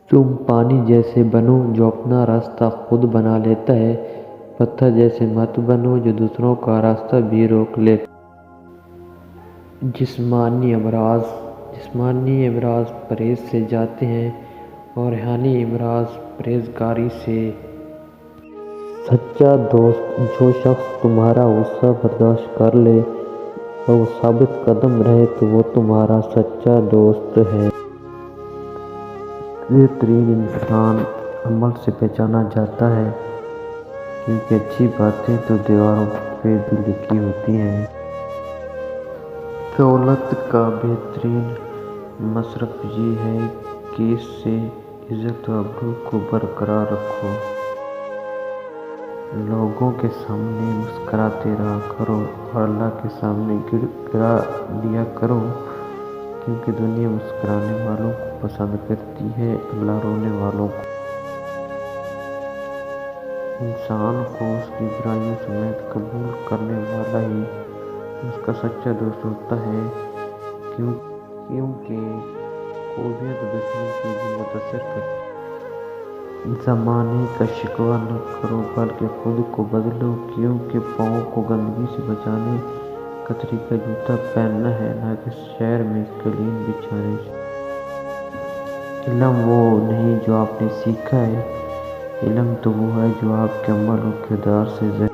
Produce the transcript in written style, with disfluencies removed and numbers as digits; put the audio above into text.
تم پانی جیسے بنو جو اپنا راستہ خود بنا لیتا ہے، پتھر جیسے مت بنو جو دوسروں کا راستہ بھی روک لیتا ہے۔ جسمانی امراض پرہیز سے جاتے ہیں اور روحانی امراض پرہیزگاری سے۔ سچا دوست جو شخص تمہارا غصہ برداشت کر لے اور وہ ثابت قدم رہے تو وہ تمہارا سچا دوست ہے۔ بہترین انسان عمل سے پہچانا جاتا ہے، کیونکہ اچھی باتیں تو دیواروں پہ بھی لکھی ہوتی ہیں۔ دولت کا بہترین مصرف یہ ہے کہ اس سے عزت و آبرو کو برقرار رکھو۔ لوگوں کے سامنے مسکراتے رہا کرو اور اللہ کے سامنے گڑ گڑا دیا کرو، کیونکہ دنیا مسکرانے والوں کو پسند کرتی ہے، اللہ رونے والوں کو۔ انسان کو اس کی برائیوں سمیت قبول کرنے والا ہی اس کا سچا دوست ہوتا ہے، کیونکہ خوبیاں تو دشمن کی بھی متاثر کرتی ہیں۔ زمانے کا شکوہ نہ کرو بلکہ خود کو بدلو، کیونکہ پاؤں کو گندگی سے بچانے کا طریقہ جوتا پہننا ہے، نہ کہ شہر میں قالین بچھانے سے۔ علم وہ نہیں جو آپ نے سیکھا ہے، علم تو وہ ہے جو آپ کے عمل و کردار سے ظاہر